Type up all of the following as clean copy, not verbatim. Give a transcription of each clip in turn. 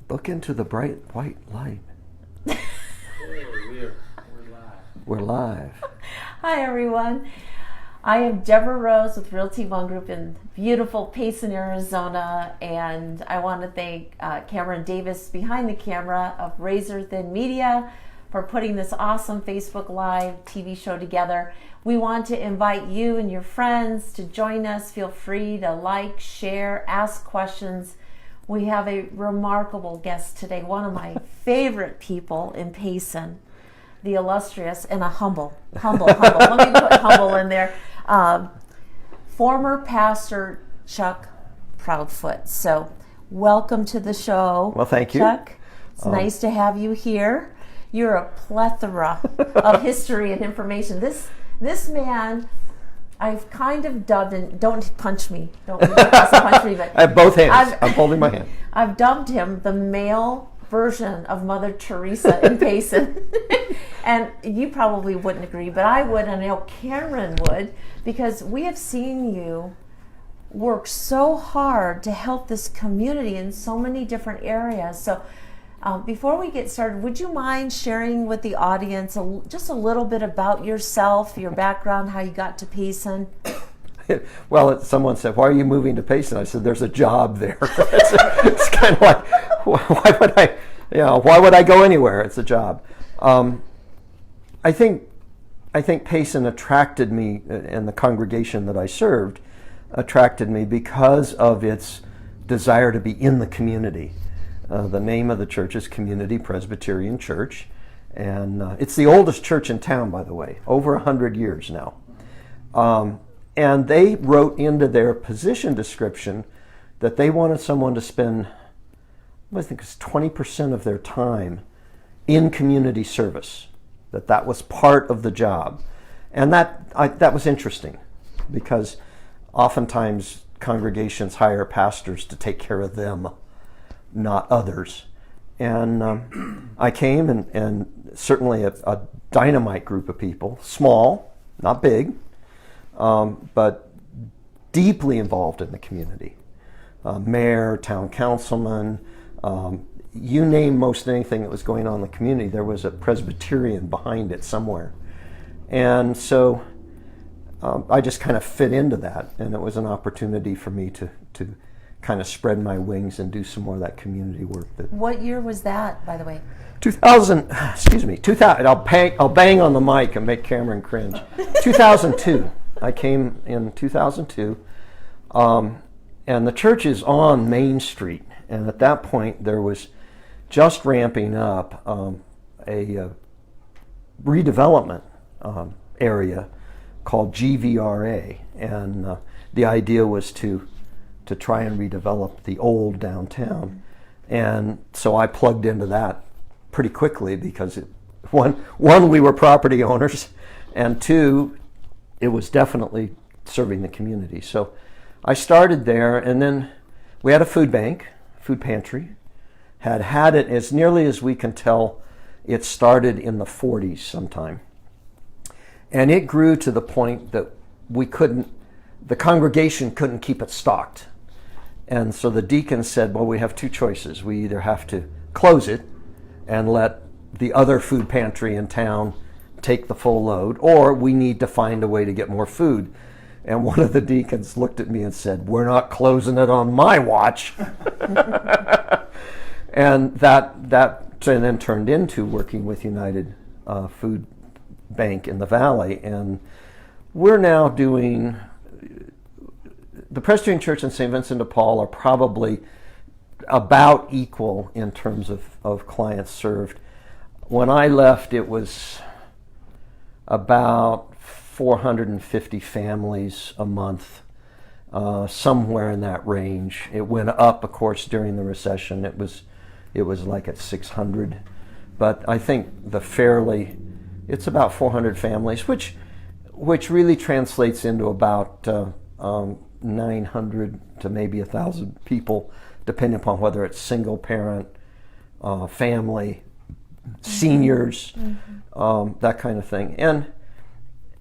Look into the bright white light. We're live. We're live. Hi, everyone. I am Deborah Rose with Realty One Group in beautiful Payson, Arizona, and I want to thank Cameron Davis behind the camera of Razor Thin Media for putting this awesome Facebook Live TV show together. We want to invite you and your friends to join us. Feel free to like, share, ask questions. We have a remarkable guest today, one of my favorite people in Payson, the illustrious and a humble. Let me put humble in there. Former pastor Chuck Proudfoot. So welcome to the show. Well, thank you. Chuck. It's nice to have you here. You're a plethora of history and information. This man, I've kind of dubbed, and don't punch me. Don't punch me. But I have both hands. I'm holding my hand. I've dubbed him the male version of Mother Teresa in Payson. And you probably wouldn't agree, but I would, and I know Cameron would, because we have seen you work so hard to help this community in so many different areas. So before we get started, would you mind sharing with the audience just a little bit about yourself, your background, how you got to Payson? Well, someone said, "Why are you moving to Payson?" I said, "There's a job there." it's kind of like, why would I go anywhere? It's a job. I think Payson attracted me, and the congregation that I served attracted me because of its desire to be in the community. The name of the church is Community Presbyterian Church, and it's the oldest church in town, by the way, over 100 years now. And they wrote into their position description that they wanted someone to spend, I think it's 20% of their time in community service, that was part of the job. And that was interesting, because oftentimes congregations hire pastors to take care of them, not others. And I came, and certainly a dynamite group of people, small, not big, but deeply involved in the community. Mayor, town councilman, you name most anything that was going on in the community, there was a Presbyterian behind it somewhere. And so I just kind of fit into that, and it was an opportunity for me to kind of spread my wings and do some more of that community work. What year was that, by the way? 2000. I'll bang on the mic and make Cameron cringe. 2002. I came in 2002, and the church is on Main Street, and at that point there was just ramping up a redevelopment area called GVRA, and the idea was to try and redevelop the old downtown. And so I plugged into that pretty quickly, because one, we were property owners, and two, it was definitely serving the community. So I started there, and then we had a food pantry, had it, as nearly as we can tell, it started in the 40s sometime. And it grew to the point that the congregation couldn't keep it stocked. And so the deacons said, well, we have two choices. We either have to close it and let the other food pantry in town take the full load, or we need to find a way to get more food. And one of the deacons looked at me and said, "We're not closing it on my watch." And that then turned into working with United Food Bank in the Valley. And we're now doing, the Presbyterian Church and St. Vincent de Paul are probably about equal in terms of clients served. When I left, it was about 450 families a month, somewhere in that range. It went up, of course, during the recession. It was like at 600, but I think it's about 400 families, which really translates into about 900 to maybe 1,000 people, depending upon whether it's single parent, family, seniors, that kind of thing. And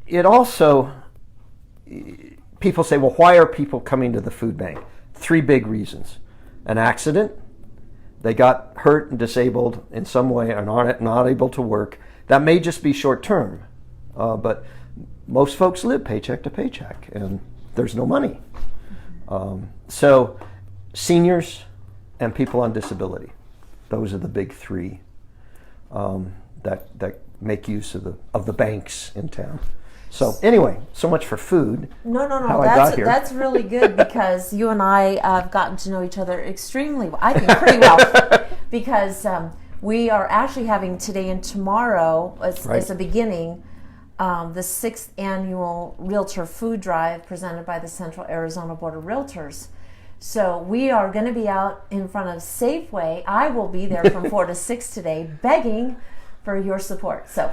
it also, people say, well, why are people coming to the food bank? 3 big reasons. An accident, they got hurt and disabled in some way are not able to work. That may just be short term, but most folks live paycheck to paycheck, and there's no money. So seniors and people on disability, those are the big three that make use of the banks in town. So anyway, so much for food. No. How I got here. That's really good because you and I have gotten to know each other extremely well. I think pretty well because we are actually having today and tomorrow as a beginning the 6th annual Realtor Food Drive presented by the Central Arizona Board of Realtors. So we are going to be out in front of Safeway. I will be there from 4 to 6 today begging for your support. So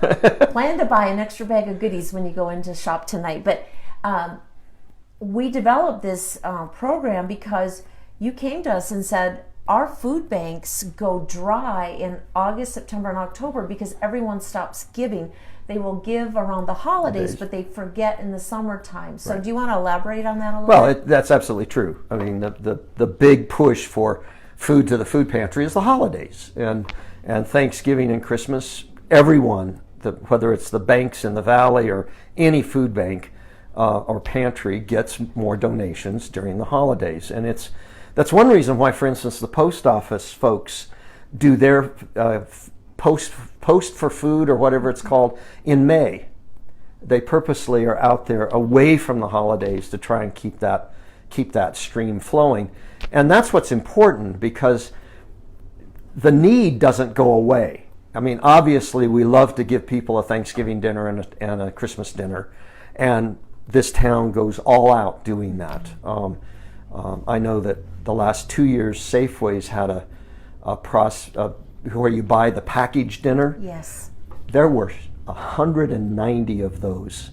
plan to buy an extra bag of goodies when you go in to shop tonight. But we developed this program because you came to us and said our food banks go dry in August, September, and October because everyone stops giving. They will give around the holidays, but they forget in the summertime. So do you want to elaborate on that a little bit? Well, that's absolutely true. I mean, the big push for food to the food pantry is the holidays. And Thanksgiving and Christmas, everyone, whether it's the banks in the valley or any food bank or pantry, gets more donations during the holidays. And that's one reason why, for instance, the post office folks do their post for food or whatever it's called in May. They purposely are out there away from the holidays to try and keep that stream flowing. And that's what's important because the need doesn't go away. I mean, obviously we love to give people a Thanksgiving dinner and a Christmas dinner, and this town goes all out doing that. I know that the last 2 years Safeway's had where you buy the packaged dinner. Yes. There were 190 of those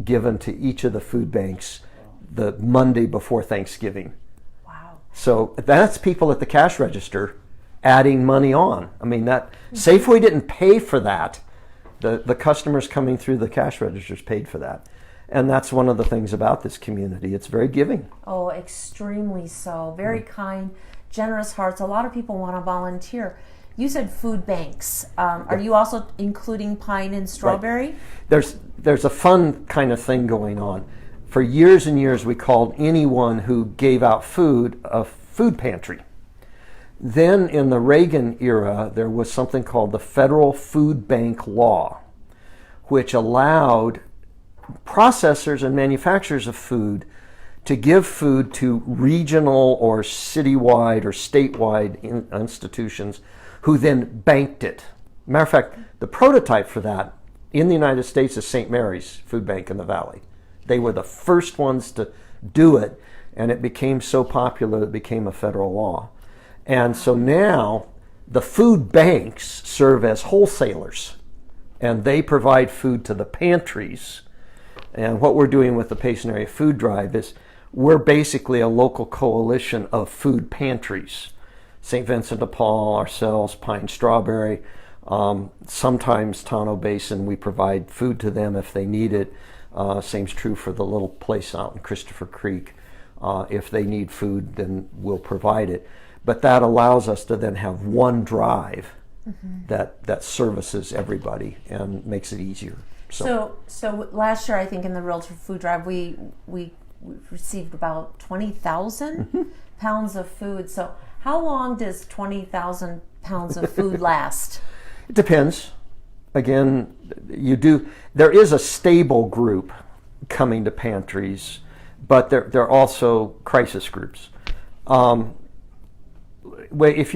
given to each of the food banks the Monday before Thanksgiving. Wow. So that's people at the cash register adding money on. I mean, that Safeway didn't pay for that. The customers coming through the cash registers paid for that. And that's one of the things about this community. It's very giving. Oh, extremely so. Very kind, generous hearts. A lot of people want to volunteer. You said food banks. Are you also including pine and strawberry? Right. There's a fun kind of thing going on. For years and years, we called anyone who gave out food a food pantry. Then in the Reagan era, there was something called the Federal Food Bank Law, which allowed processors and manufacturers of food to give food to regional or citywide or statewide institutions who then banked it. Matter of fact, the prototype for that in the United States is St. Mary's Food Bank in the Valley. They were the first ones to do it, and it became so popular it became a federal law. And so now the food banks serve as wholesalers, and they provide food to the pantries. And what we're doing with the Payson Area Food Drive is we're basically a local coalition of food pantries. St. Vincent de Paul, ourselves, Pine Strawberry, sometimes Tonto Basin, we provide food to them if they need it. Same's true for the little place out in Christopher Creek. If they need food, then we'll provide it. But that allows us to then have one drive that services everybody and makes it easier. So last year, I think in the Realtor Food Drive, we received about 20,000 pounds of food. So how long does 20,000 pounds of food last? It depends. Again, there is a stable group coming to pantries, but there are also crisis groups. If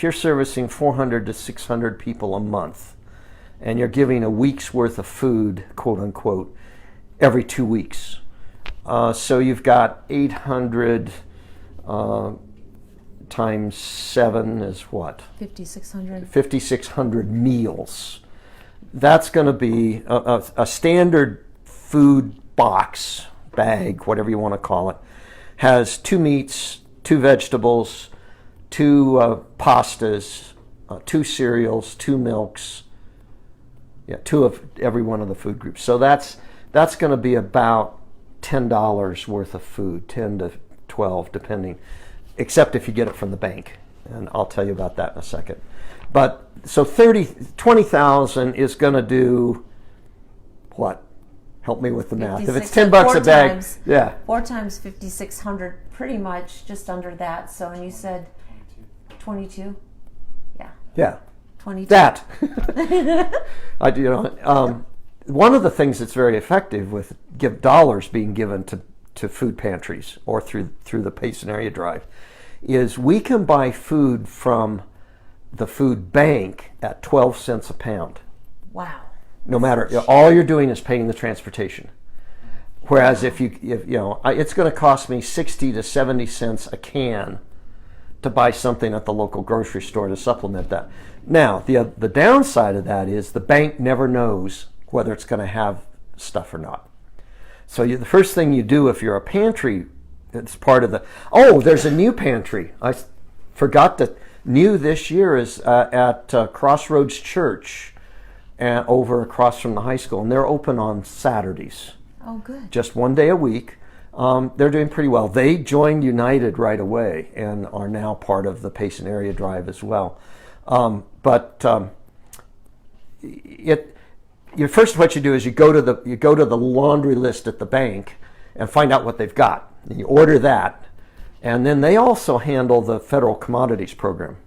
you're servicing 400 to 600 people a month, and you're giving a week's worth of food, quote unquote, every 2 weeks. So you've got 800 times 7 is what? 5,600. 5,600 meals. That's going to be a standard food box, bag, whatever you want to call it, has 2 meats, 2 vegetables, 2 pastas, 2 cereals, 2 milks. Yeah, 2 of every one of the food groups. So that's going to be about $10 worth of food, 10 to 12 depending, except if you get it from the bank. and I'll tell you about that in a second. But so 20,000 is going to do what? Help me with the math. If it's $10 a bag, yeah. 4 times 5,600, pretty much just under that. So, and you said 22? Yeah. Yeah. 22. That. One of the things that's very effective with dollars being given to food pantries or through the Payson Area Drive is we can buy food from the food bank at 12 cents a pound. Wow. No matter, all you're doing is paying the transportation. Whereas if it's going to cost me 60 to 70 cents a can to buy something at the local grocery store to supplement that. Now, the downside of that is the bank never knows whether it's going to have stuff or not. So the first thing you do if you're a pantry, it's part of there's a new pantry. I forgot that new this year is at Crossroads Church over across from the high school, and they're open on Saturdays. Oh, good. Just one day a week. They're doing pretty well. They joined United right away and are now part of the Payson Area Drive as well. First what you do is you go to the laundry list at the bank and find out what they've got. And you order that, and then they also handle the federal commodities program.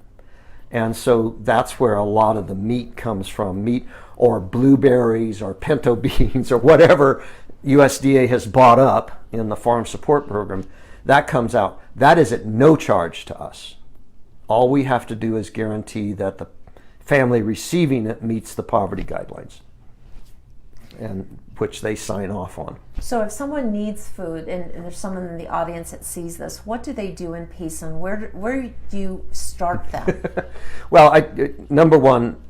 And so that's where a lot of the meat comes from, meat or blueberries or pinto beans or whatever USDA has bought up in the farm support program. That comes out. That is at no charge to us. All we have to do is guarantee that the family receiving it meets the poverty guidelines, and which they sign off on. So if someone needs food, and there's someone in the audience that sees this, what do they do in Payson? Where do you start them? Well, number one,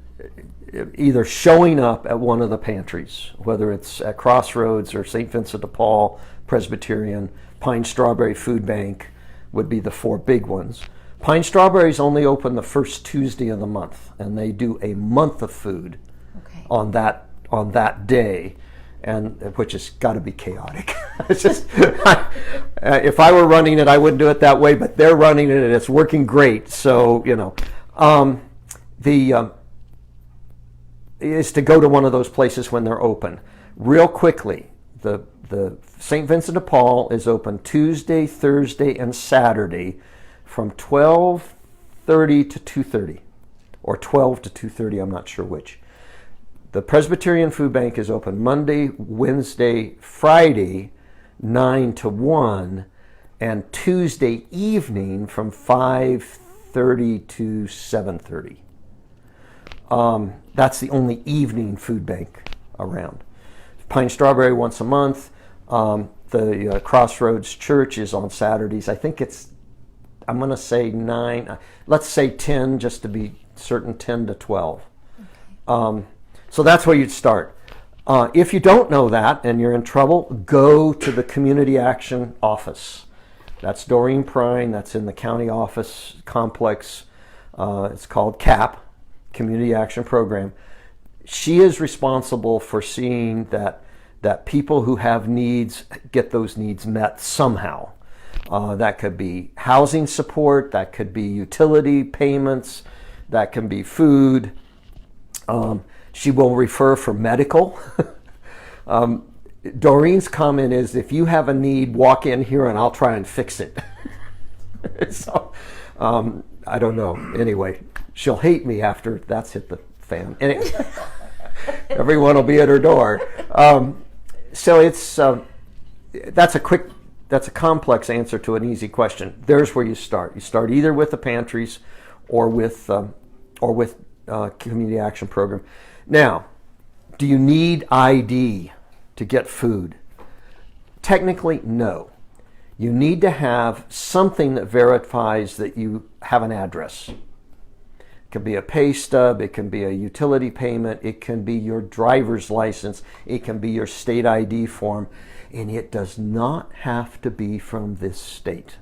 either showing up at one of the pantries, whether it's at Crossroads or St. Vincent de Paul, Presbyterian, Pine Strawberry Food Bank would be the 4 big ones. Pine Strawberry's only open the first Tuesday of the month, and they do a month of food on that day, and which has got to be chaotic. It's just if I were running it, I wouldn't do it that way, but they're running it and it's working great. So is to go to one of those places when they're open. Real quickly, the St. Vincent de Paul is open Tuesday, Thursday, and Saturday from 12:30 to 2:30, or 12 to 2:30. I'm not sure which. The Presbyterian Food Bank is open Monday, Wednesday, Friday, 9 to 1, and Tuesday evening from 5:30 to 7:30. That's the only evening food bank around. Pine Strawberry once a month. The Crossroads Church is on Saturdays. I think I'm going to say 9. Let's say 10, just to be certain, 10 to 12. Okay. So that's where you'd start. If you don't know that and you're in trouble, go to the Community Action Office. That's Doreen Prine. That's in the county office complex. It's called CAP, Community Action Program. She is responsible for seeing that people who have needs get those needs met somehow. That could be housing support, that could be utility payments, that can be food. She will refer for medical. Doreen's comment is, if you have a need, walk in here and I'll try and fix it. So, I don't know. Anyway, she'll hate me after that's hit the fan. Anyway, everyone will be at her door. So that's a complex answer to an easy question. There's where you start. You start either with the pantries or with Community Action Program. Now, do you need ID to get food? Technically, no. You need to have something that verifies that you have an address. It can be a pay stub, it can be a utility payment, it can be your driver's license, it can be your state ID form, and it does not have to be from this state.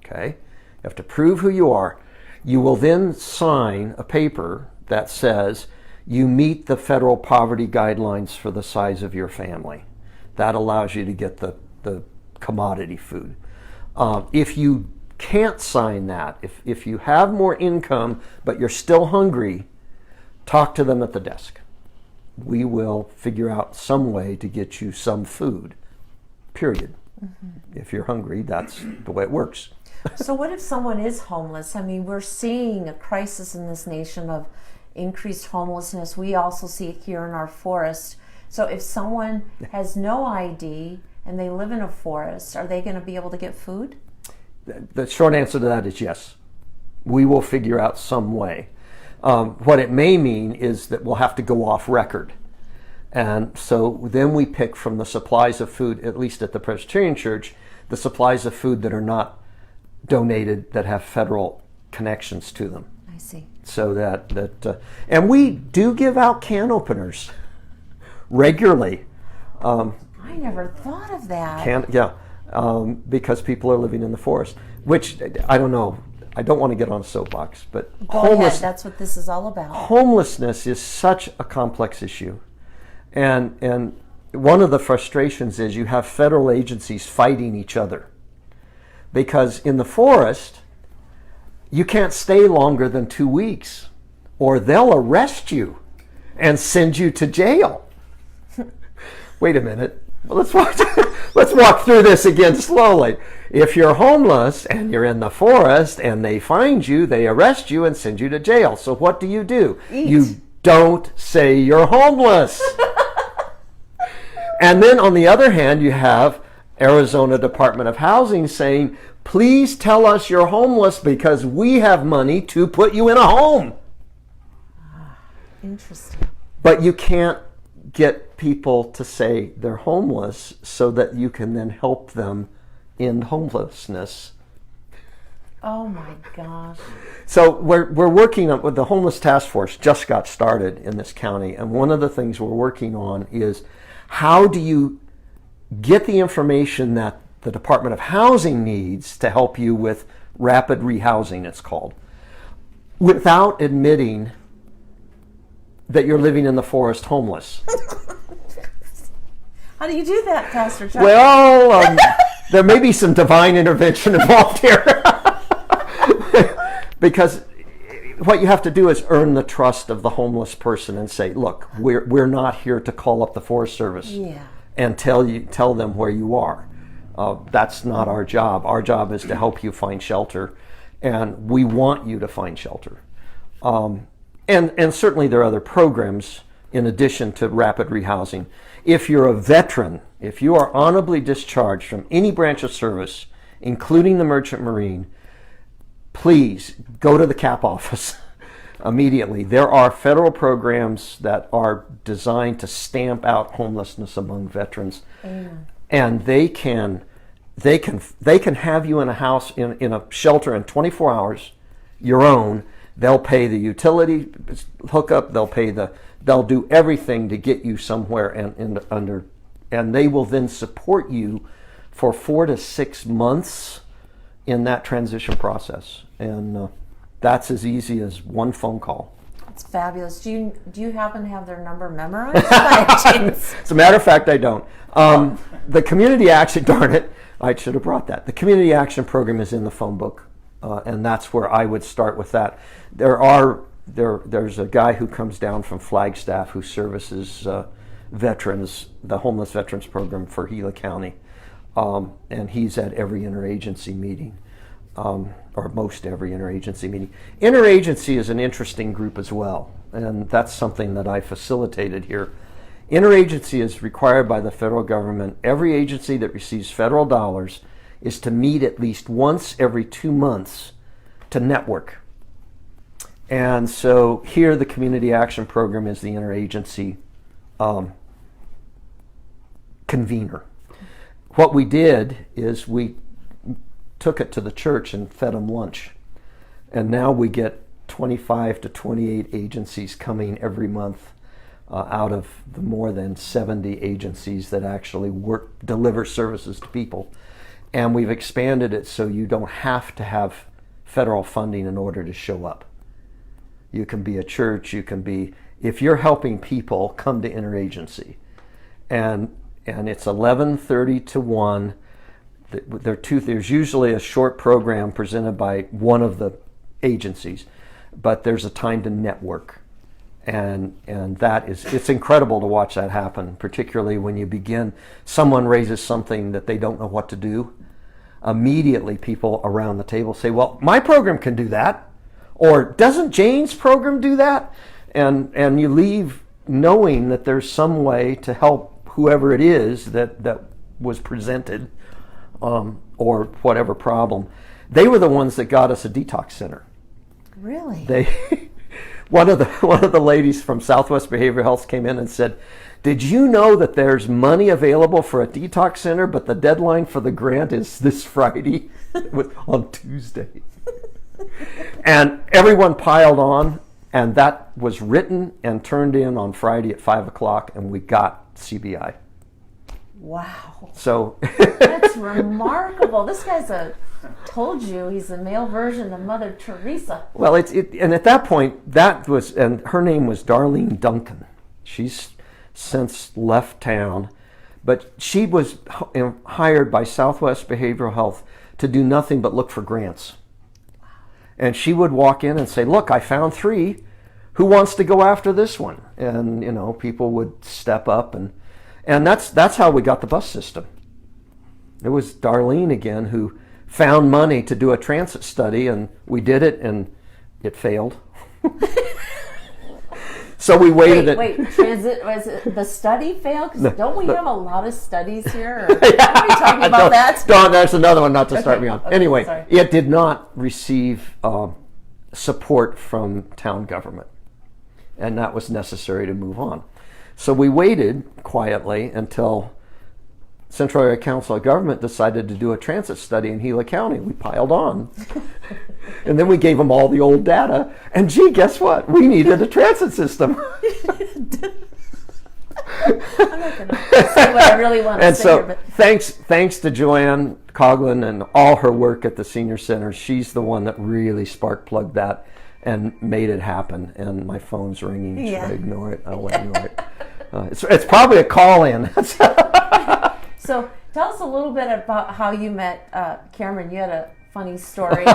Okay? You have to prove who you are. You will then sign a paper that says you meet the federal poverty guidelines for the size of your family. That allows you to get the commodity food. If you can't sign that, if you have more income but you're still hungry, talk to them at the desk. We will figure out some way to get you some food, period. If you're hungry, that's the way it works. So what if someone is homeless? I mean, we're seeing a crisis in this nation of increased homelessness. We also see it here in our forest. So if someone has no ID and they live in a forest, are they going to be able to get food? The short answer to that is yes. We will figure out some way. What it may mean is that we'll have to go off record. And so then we pick from the supplies of food, at least at the Presbyterian Church, the supplies of food that are not donated, that have federal connections to them. I see. So and we do give out can openers regularly. I never thought of that. Because people are living in the forest, which I don't know. I don't want to get on a soapbox, but Go ahead. That's what this is all about. Homelessness is such a complex issue. And one of the frustrations is you have federal agencies fighting each other. Because in the forest, you can't stay longer than 2 weeks, or they'll arrest you and send you to jail. Wait a minute. Let's walk through this again slowly. If you're homeless and you're in the forest and they find you, they arrest you and send you to jail. So what do? Eat. You don't say you're homeless. And then on the other hand, you have Arizona Department of Housing saying, please tell us you're homeless because we have money to put you in a home. Interesting. But you can't get people to say they're homeless so that you can then help them end homelessness. Oh my gosh. So we're working on, with the homeless task force just got started in this county, and one of the things we're working on is how do you get the information that the Department of Housing needs to help you with rapid rehousing, it's called, without admitting that you're living in the forest homeless. How do you do that, Pastor Chuck? Well, there may be some divine intervention involved here. Because what you have to do is earn the trust of the homeless person and say, look, we're not here to call up the Forest Service and tell them where you are. That's not our job. Our job is to help you find shelter, and we want you to find shelter. And certainly there are other programs in addition to rapid rehousing. If you're a veteran, if you are honorably discharged from any branch of service, including the Merchant Marine, please go to the CAP office immediately. There are federal programs that are designed to stamp out homelessness among veterans. Amen. And they can have you in a house, in a shelter in 24 hours, your own. They'll pay the utility hookup. They'll do everything to get you somewhere and they will then support you for 4 to 6 months in that transition process. And that's as easy as one phone call. That's fabulous. Do you happen to have their number memorized by chance? As a matter of fact, I don't. The community action, darn it, I should have brought that. The community action program is in the phone book. And that's where I would start with that. There's a guy who comes down from Flagstaff who services veterans, the homeless veterans program for Gila County, and he's at every interagency meeting, or most every interagency meeting. Interagency is an interesting group as well, and that's something that I facilitated here. Interagency is required by the federal government. Every agency that receives federal dollars is to meet at least once every 2 months to network. And so here the Community Action Program is the interagency convener. What we did is we took it to the church and fed them lunch. And now we get 25 to 28 agencies coming every month out of the more than 70 agencies that actually deliver services to people. And we've expanded it so you don't have to have federal funding in order to show up. You can be a church, if you're helping people, come to interagency. And it's 11:30 to 1. There's usually a short program presented by one of the agencies, but there's a time to network. And it's incredible to watch that happen, particularly when you begin, someone raises something that they don't know what to do. Immediately people around the table say, well, my program can do that. Or doesn't Jane's program do that? And you leave knowing that there's some way to help whoever it is that was presented, or whatever problem. They were the ones that got us a detox center. Really? One of the ladies from Southwest Behavioral Health came in and said, did you know that there's money available for a detox center, but the deadline for the grant is this Friday? It was on Tuesday. And everyone piled on, and that was written and turned in on Friday at 5 o'clock, and we got CBI. Wow. So that's remarkable. This guy's told you he's a male version of Mother Teresa. Well, and at that point, and her name was Darlene Duncan. She's since left town, but she was hired by Southwest Behavioral Health to do nothing but look for grants. Wow. And she would walk in and say, look, I found 3. Who wants to go after this one? And, people would step up, and that's how we got the bus system. It was Darlene again who found money to do a transit study, and we did it, and it failed. So we waited. Wait, transit, was it the study failed? Because don't we have a lot of studies here? Or, Yeah. are we talking about that? Don, there's another one not to start me on. Okay, Anyway, sorry. It did not receive support from town government, and that was necessary to move on. So we waited quietly until Central Area Council of Government decided to do a transit study in Gila County. We piled on. And then we gave them all the old data. And gee, guess what? We needed a transit system. I'm not going to say what I really want to And say so here. But thanks to Joanne Coughlin and all her work at the senior center. She's the one that really spark plugged that and made it happen. And my phone's ringing. Yeah. Should I ignore it? I'll ignore it. It's probably a call-in. So tell us a little bit about how you met Cameron. You had a funny story.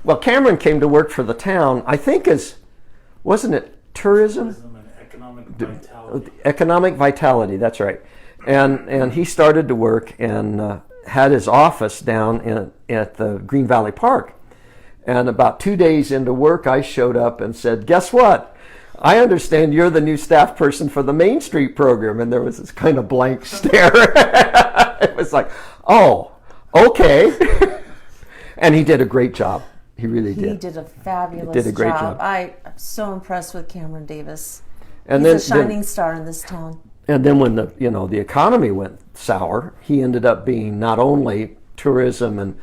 Well, Cameron came to work for the town, I think wasn't it tourism? And economic vitality. Economic vitality, that's right. And he started to work and had his office down at the Green Valley Park. And about 2 days into work, I showed up and said, guess what? I understand you're the new staff person for the Main Street program. And there was this kind of blank stare. It was like, oh, okay. And he did a great job. He really did. He did a fabulous Did a great job. I'm so impressed with Cameron Davis. And He's a shining star in this town. And then when the economy went sour, he ended up being not only tourism and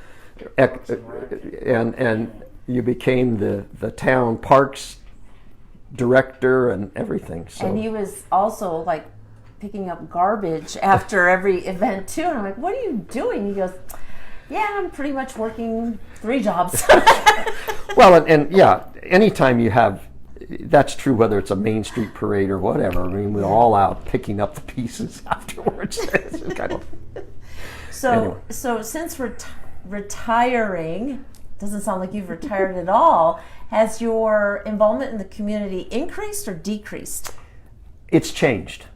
you became the town parks director and everything. So. And he was also like picking up garbage after every event too. And I'm like, what are you doing? He goes, yeah, I'm pretty much working 3 jobs. Well, and yeah, anytime you have, that's true whether it's a Main Street parade or whatever. I mean, we're all out picking up the pieces afterwards. It's kind of, anyway. So since retiring, doesn't sound like you've retired at all, has your involvement in the community increased or decreased? It's changed.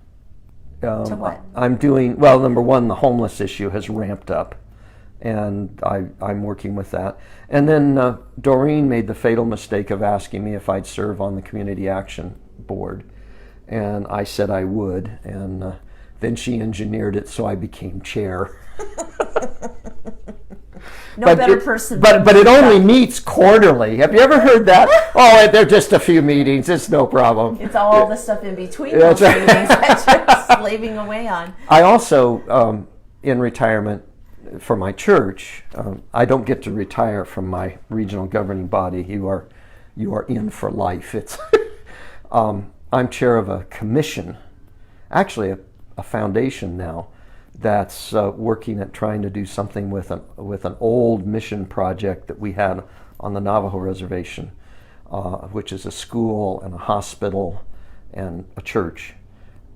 To what? I'm doing, well, number one, the homeless issue has ramped up, and I'm working with that. And then Doreen made the fatal mistake of asking me if I'd serve on the Community Action Board, and I said I would, and then she engineered it so I became chair. Better person. But it only meets quarterly. Have you ever heard that? Oh, they're just a few meetings. It's no problem. It's all the stuff in between That's those right. meetings that you're slaving away on. I also, in retirement for my church, I don't get to retire from my regional governing body. You are in for life. It's I'm chair of a commission, actually a foundation now, that's working at trying to do something with an old mission project that we had on the Navajo reservation, which is a school and a hospital and a church.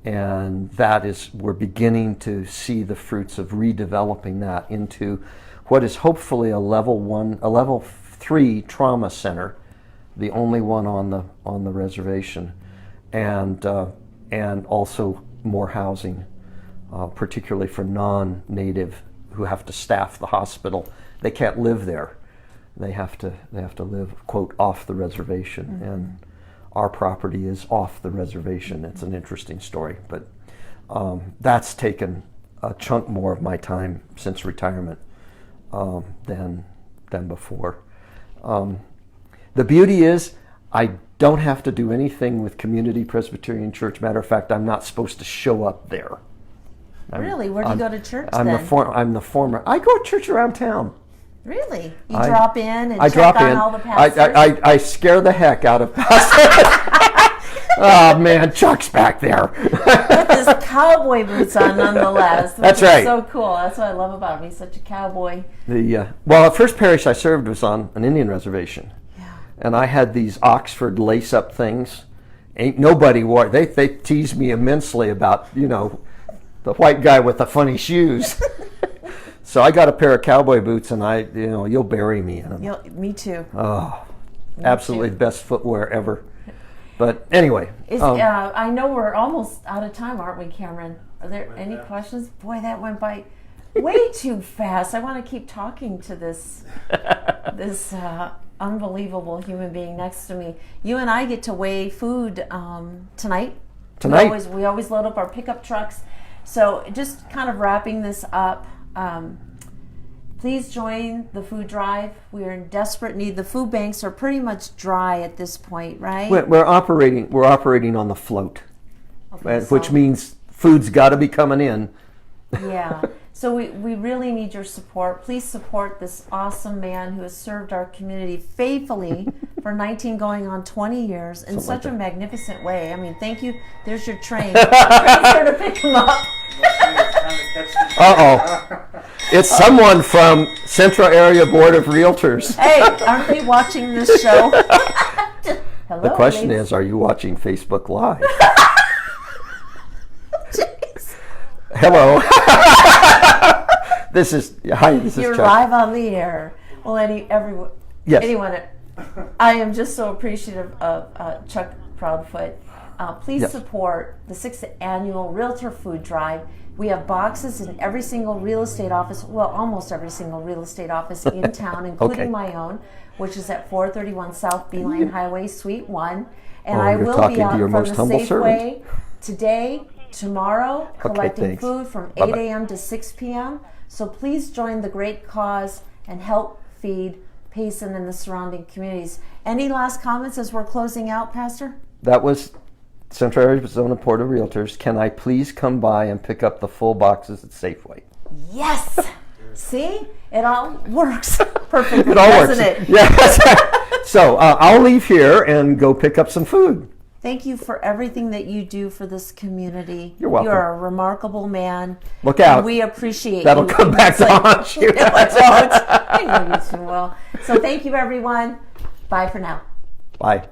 And that is, we're beginning to see the fruits of redeveloping that into what is hopefully a level 3 trauma center, the only one on the reservation, and also more housing, particularly for non-native who have to staff the hospital. They can't live there. They have to live, quote, off the reservation. And our property is off the reservation. It's an interesting story, but that's taken a chunk more of my time since retirement than before. The beauty is I don't have to do anything with Community Presbyterian Church. Matter of fact, I'm not supposed to show up there. Really? Where do you go to church I'm then? I'm the former. I go to church around town. Really? You drop in and I check drop on in. all the pastors? I scare the heck out of pastors. Oh man, Chuck's back there. With his cowboy boots on, nonetheless. That's which is right. So cool. That's what I love about him. He's such a cowboy. The first parish I served was on an Indian reservation, and I had these Oxford lace-up things. Ain't nobody wore. They teased me immensely about the white guy with the funny shoes. So I got a pair of cowboy boots, and you'll bury me in them. Me too. Oh, absolutely the best footwear ever. But anyway. I know we're almost out of time, aren't we, Cameron? Are there any questions? Boy, that went by way too fast. I want to keep talking to this unbelievable human being next to me. You and I get to weigh food tonight. We always load up our pickup trucks. So just kind of wrapping this up. Please join the food drive. We are in desperate need. The food banks are pretty much dry at this point, right? We're operating on the float, which means food's got to be coming in. Yeah. So we really need your support. Please support this awesome man who has served our community faithfully for 19 going on 20 years in such a magnificent way. I mean, thank you. There's your train. The train's here to pick him up. Uh-oh. It's someone from Central Area Board of Realtors. Hey, aren't they watching this show? Hello, the question is, are you watching Facebook Live? Hello. This is You're Chuck. live on the air. Well, everyone. Yes. Anyone. I am just so appreciative of Chuck Proudfoot. Please support the 6th annual Realtor Food Drive. We have boxes in every single real estate office, well, almost every single real estate office in town, including my own, which is at 431 South Beeline Highway, Suite 1. And I will be out from the Safeway today, tomorrow, collecting food from 8 a.m. to 6 p.m. So please join the great cause and help feed Payson and the surrounding communities. Any last comments as we're closing out, Pastor? That was Central Arizona Board of Realtors. Can I please come by and pick up the full boxes at Safeway? Yes. See? It all works perfectly, It all doesn't works. it? Yeah, that's right. So I'll leave here and go pick up some food. Thank you for everything that you do for this community. You're welcome. You're a remarkable man. Look out. And we appreciate That'll you. come back to haunt you. No, it won't. I know you too well. So thank you, everyone. Bye for now. Bye.